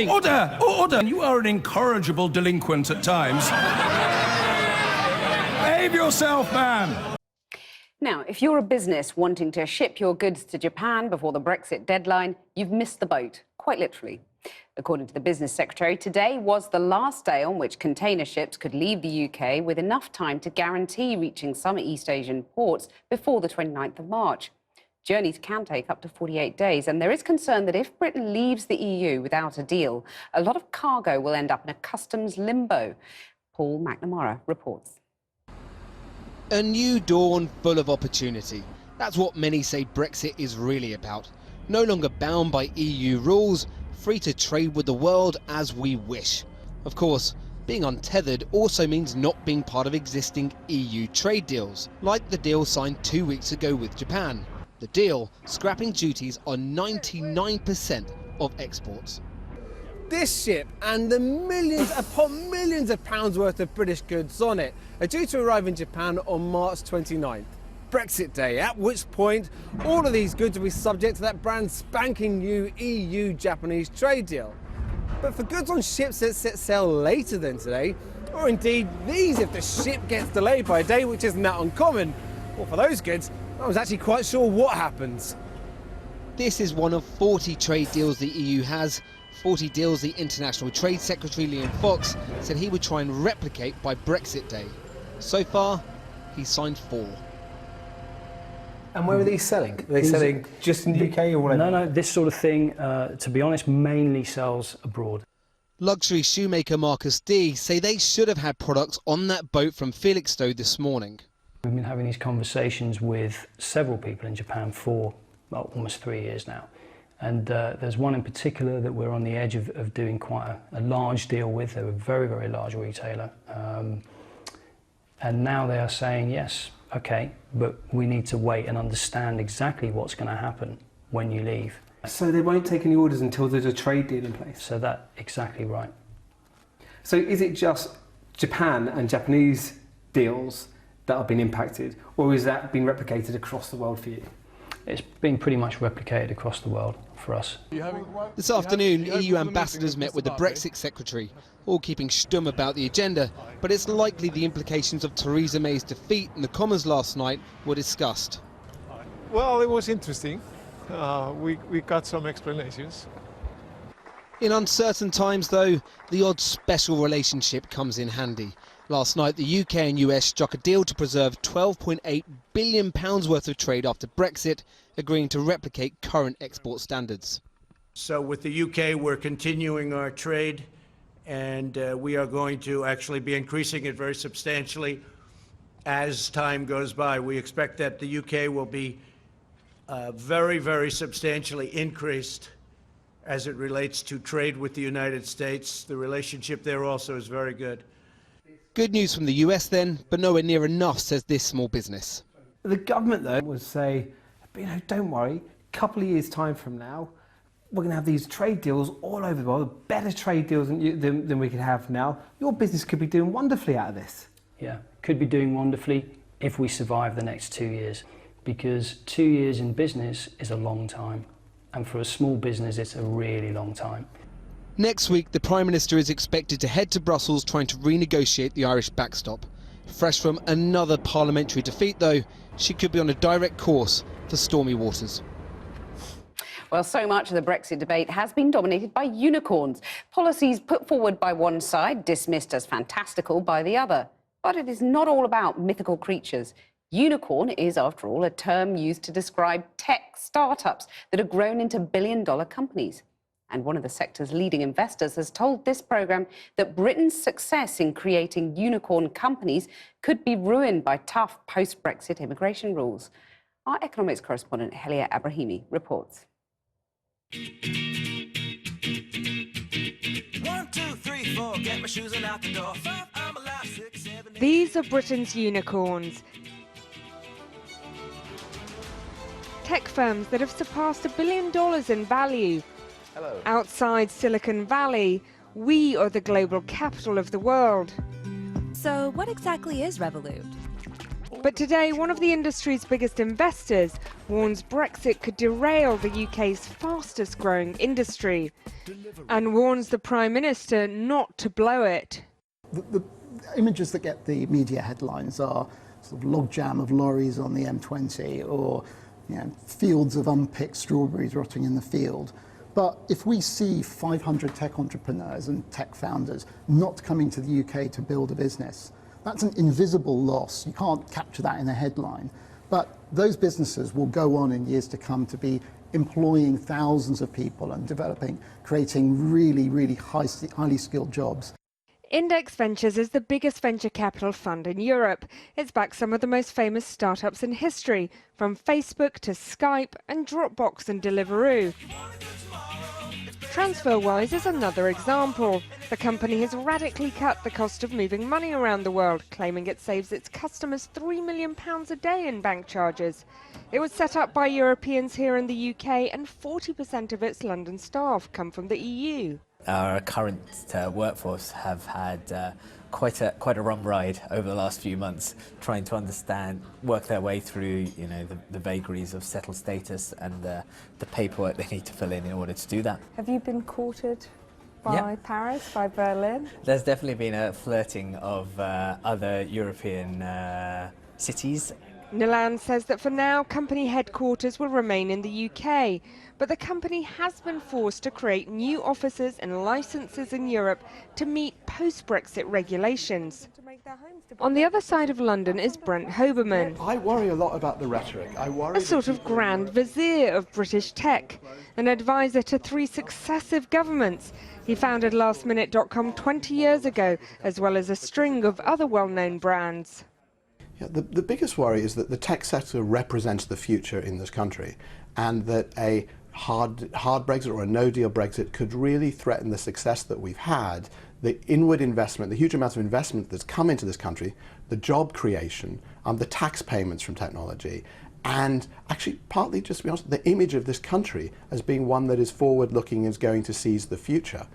Order! Order! You are an incorrigible delinquent at times. Behave yourself, man! Now, if you're a business wanting to ship your goods to Japan before the Brexit deadline, you've missed the boat, quite literally. According to the Business Secretary, today was the last day on which container ships could leave the UK with enough time to guarantee reaching some East Asian ports before the 29th of March. Journeys can take up to 48 days, and there is concern that if Britain leaves the EU without a deal, a lot of cargo will end up in a customs limbo. Paul McNamara reports. A new dawn full of opportunity. That's what many say Brexit is really about. No longer bound by EU rules, free to trade with the world as we wish. Of course, being untethered also means not being part of existing EU trade deals, like the deal signed 2 weeks ago with Japan. The deal scrapping duties on 99% of exports. This ship and the millions upon millions of pounds worth of British goods on it are due to arrive in Japan on March 29th, Brexit Day, at which point all of these goods will be subject to that brand spanking new EU-Japanese trade deal. But for goods on ships that set sail later than today, or indeed these if the ship gets delayed by a day, which isn't that uncommon, well, for those goods, I was actually quite sure what happens. This is one of 40 trade deals the EU has, 40 deals the International Trade Secretary Liam Fox said he would try and replicate by Brexit Day. So far, he's signed 4. And where are these selling? Are they selling just in the UK or whatever? No, this sort of thing, to be honest, mainly sells abroad. Luxury shoemaker Marcus D say they should have had products on that boat from Felixstowe this morning. We've been having these conversations with several people in Japan for almost 3 years now. And there's one in particular that we're on the edge of doing quite a large deal with. They're a very, very large retailer. And now they are saying, yes, okay, but we need to wait and understand exactly what's going to happen when you leave. So they won't take any orders until there's a trade deal in place? So that's exactly right. So is it just Japan and Japanese deals that have been impacted, or is that being replicated across the world for you? It's being pretty much replicated across the world for us. This afternoon, EU ambassadors met with the Brexit Secretary, all keeping stum about the agenda, but it's likely the implications of Theresa May's defeat in the Commons last night were discussed. Well, it was interesting. We got some explanations. In uncertain times, though, the odd special relationship comes in handy. Last night, the UK and US struck a deal to preserve £12.8 billion worth of trade after Brexit, agreeing to replicate current export standards. So with the UK, we're continuing our trade, and we are going to actually be increasing it very substantially as time goes by. We expect that the UK will be very, very substantially increased as it relates to trade with the United States. The relationship there also is very good. Good news from the US then, but nowhere near enough, says this small business. The government, though, would say, don't worry, a couple of years' time from now, we're going to have these trade deals all over the world, better trade deals than we could have now. Your business could be doing wonderfully out of this. Yeah, could be doing wonderfully if we survive the next 2 years, because 2 years in business is a long time, and for a small business, it's a really long time. Next week, the Prime Minister is expected to head to Brussels trying to renegotiate the Irish backstop. Fresh from another parliamentary defeat, though, she could be on a direct course for stormy waters. Well, so much of the Brexit debate has been dominated by unicorns. Policies put forward by one side, dismissed as fantastical by the other. But it is not all about mythical creatures. Unicorn is, after all, a term used to describe tech startups that have grown into billion-dollar companies. And one of the sector's leading investors has told this programme that Britain's success in creating unicorn companies could be ruined by tough post-Brexit immigration rules. Our economics correspondent, Helia Abrahimi, reports. 1, 2, 3, 4, get my shoes and out the door. 5, I'm alive, 6, 7, 8. These are Britain's unicorns. Tech firms that have surpassed $1 billion in value. Hello. Outside Silicon Valley, we are the global capital of the world. So what exactly is Revolut? But today, one of the industry's biggest investors warns Brexit could derail the UK's fastest growing industry and warns the Prime Minister not to blow it. The images that get the media headlines are sort of logjam of lorries on the M20 or fields of unpicked strawberries rotting in the field. But if we see 500 tech entrepreneurs and tech founders not coming to the UK to build a business, that's an invisible loss. You can't capture that in a headline. But those businesses will go on in years to come to be employing thousands of people and creating really, really highly skilled jobs. Index Ventures is the biggest venture capital fund in Europe. It's backed some of the most famous startups in history, from Facebook to Skype and Dropbox and Deliveroo. TransferWise is another example. The company has radically cut the cost of moving money around the world, claiming it saves its customers £3 million a day in bank charges. It was set up by Europeans here in the UK, and 40% of its London staff come from the EU. Our current workforce have had quite a rum ride over the last few months, trying to understand, work their way through, the vagaries of settled status and the paperwork they need to fill in order to do that. Have you been courted by Paris, by Berlin? There's definitely been a flirting of other European cities. Nilan says that for now, company headquarters will remain in the UK, but the company has been forced to create new offices and licenses in Europe to meet post-Brexit regulations. On the other side of London is Brent Hoberman. I worry a lot about the rhetoric. A sort of grand vizier of British tech, an advisor to 3 successive governments. He founded lastminute.com 20 years ago, as well as a string of other well-known brands. Yeah, the biggest worry is that the tech sector represents the future in this country, and that a hard Brexit or a no-deal Brexit could really threaten the success that we've had, the inward investment, the huge amounts of investment that's come into this country, the job creation, the tax payments from technology, and actually partly, just to be honest, the image of this country as being one that is forward-looking and is going to seize the future.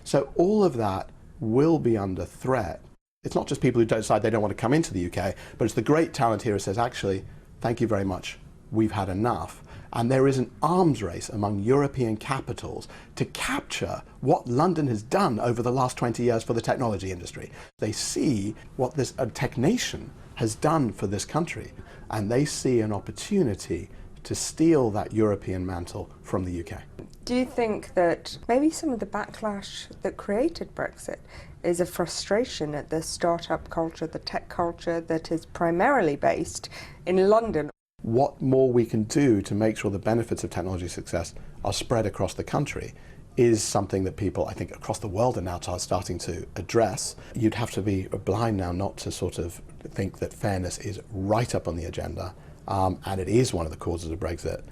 So all of that will be under threat. It's not just people who decide they don't want to come into the UK, but it's the great talent here who says, actually, thank you very much, we've had enough. And there is an arms race among European capitals to capture what London has done over the last 20 years for the technology industry. They see what this tech nation has done for this country, and they see an opportunity to steal that European mantle from the UK. Do you think that maybe some of the backlash that created Brexit is a frustration at the startup culture, the tech culture that is primarily based in London? What more we can do to make sure the benefits of technology success are spread across the country is something that people, I think, across the world are now starting to address. You'd have to be blind now not to sort of think that fairness is right up on the agenda, and it is one of the causes of Brexit.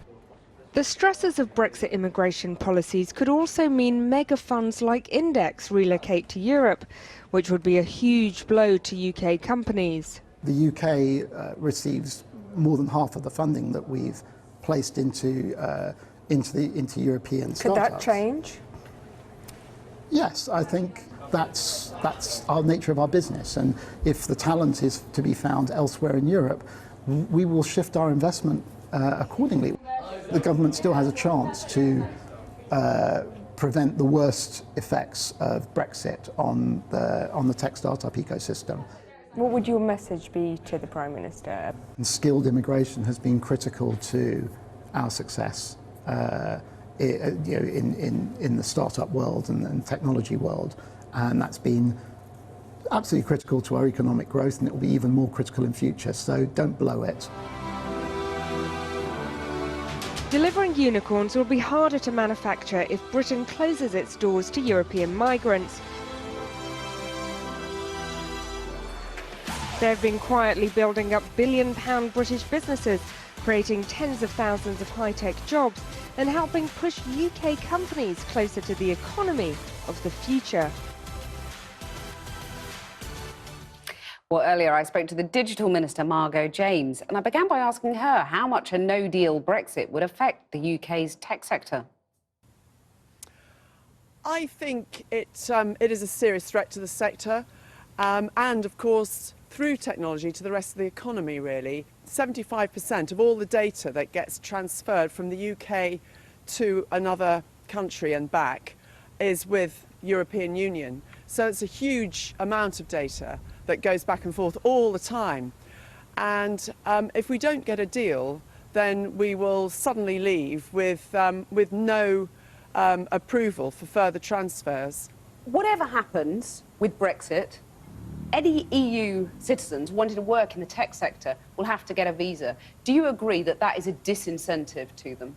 The stresses of Brexit immigration policies could also mean mega funds like Index relocate to Europe, which would be a huge blow to UK companies. The UK receives more than half of the funding that we've placed into European startups. Could that change? Yes, I think that's our nature of our business, and if the talent is to be found elsewhere in Europe, we will shift our investment accordingly. The government still has a chance to prevent the worst effects of Brexit on the tech startup ecosystem. What would your message be to the Prime Minister? And skilled immigration has been critical to our success in the startup world and technology world, and that's been absolutely critical to our economic growth, and it will be even more critical in future, so don't blow it. Delivering unicorns will be harder to manufacture if Britain closes its doors to European migrants. They've been quietly building up billion-pound British businesses, creating tens of thousands of high-tech jobs and helping push UK companies closer to the economy of the future. Well, earlier I spoke to the Digital Minister, Margot James, and I began by asking her how much a no-deal Brexit would affect the UK's tech sector. I think it is a serious threat to the sector, and of course through technology to the rest of the economy, really. 75% of all the data that gets transferred from the UK to another country and back is with European Union. So it's a huge amount of data that goes back and forth all the time. And if we don't get a deal, then we will suddenly leave with no approval for further transfers. Whatever happens with Brexit, any EU citizens wanting to work in the tech sector will have to get a visa. Do you agree that that is a disincentive to them?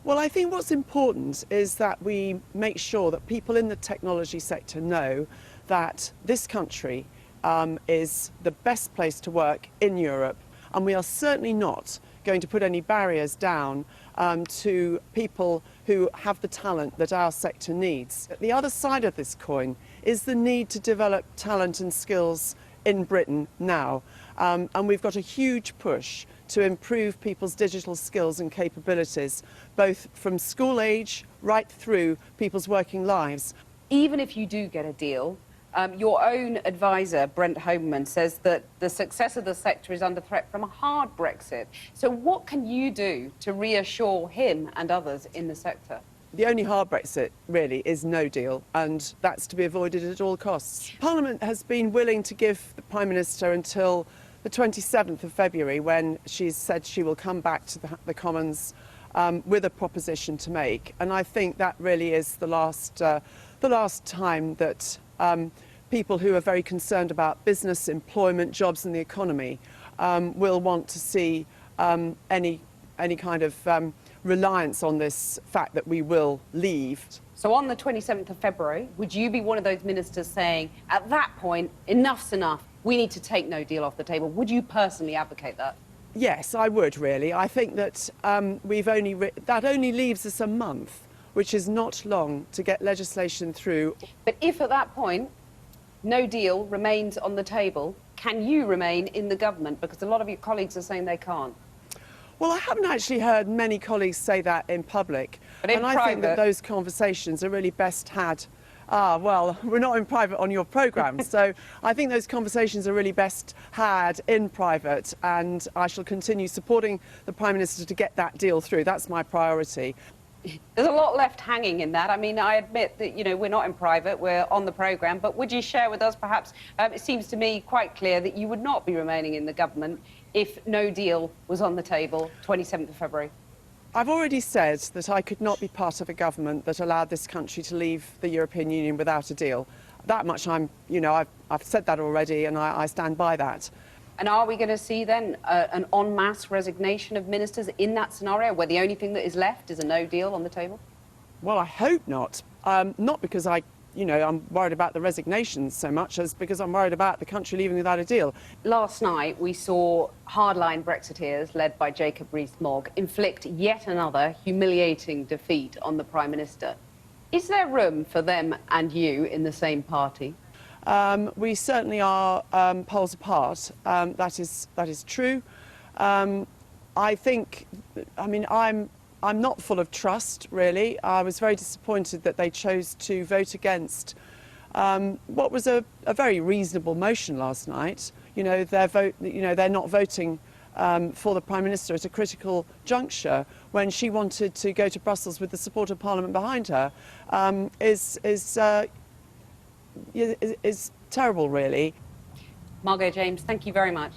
Well, I think what's important is that we make sure that people in the technology sector know that this country is the best place to work in Europe, and we are certainly not going to put any barriers down to people who have the talent that our sector needs. The other side of this coin is the need to develop talent and skills in Britain now. And we've got a huge push to improve people's digital skills and capabilities, both from school age right through people's working lives. Even if you do get a deal, your own advisor, Brent Homeman, says that the success of the sector is under threat from a hard Brexit. So what can you do to reassure him and others in the sector? The only hard Brexit, really, is no deal, and that's to be avoided at all costs. Parliament has been willing to give the Prime Minister until the 27th of February, when she's said she will come back to the Commons with a proposition to make. And I think that really is the last time that people who are very concerned about business, employment, jobs and the economy will want to see any kind of reliance on this fact that we will leave. So on the 27th of February, would you be one of those ministers saying, at that point, enough's enough, we need to take no deal off the table? Would you personally advocate that? Yes, I would, really. I think that that only leaves us a month, which is not long, to get legislation through. But if at that point no deal remains on the table, can you remain in the government? Because a lot of your colleagues are saying they can't. Well, I haven't actually heard many colleagues say that in public. But in I think that those conversations are really best had. Well, we're not in private on your programme, so I think those conversations are really best had in private, and I shall continue supporting the Prime Minister to get that deal through. That's my priority. There's a lot left hanging in that. I mean, I admit that, you know, we're not in private, we're on the programme, but would you share with us, perhaps, it seems to me quite clear that you would not be remaining in the government if no deal was on the table 27th of February? I've already said that I could not be part of a government that allowed this country to leave the European Union without a deal. That much I've said that already, and I stand by that. And are we going to see then an en masse resignation of ministers in that scenario, where the only thing that is left is a no deal on the table? Well, I hope not. Not because I'm worried about the resignations so much as because I'm worried about the country leaving without a deal. Last night we saw hardline Brexiteers led by Jacob Rees-Mogg inflict yet another humiliating defeat on the Prime Minister. Is there room for them and you in the same party? We certainly are poles apart. That is true. I think, I'm not full of trust, really. I was very disappointed that they chose to vote against what was a very reasonable motion last night. You know, they're not voting for the Prime Minister at a critical juncture when she wanted to go to Brussels with the support of Parliament behind her is terrible, really. Margot James, thank you very much.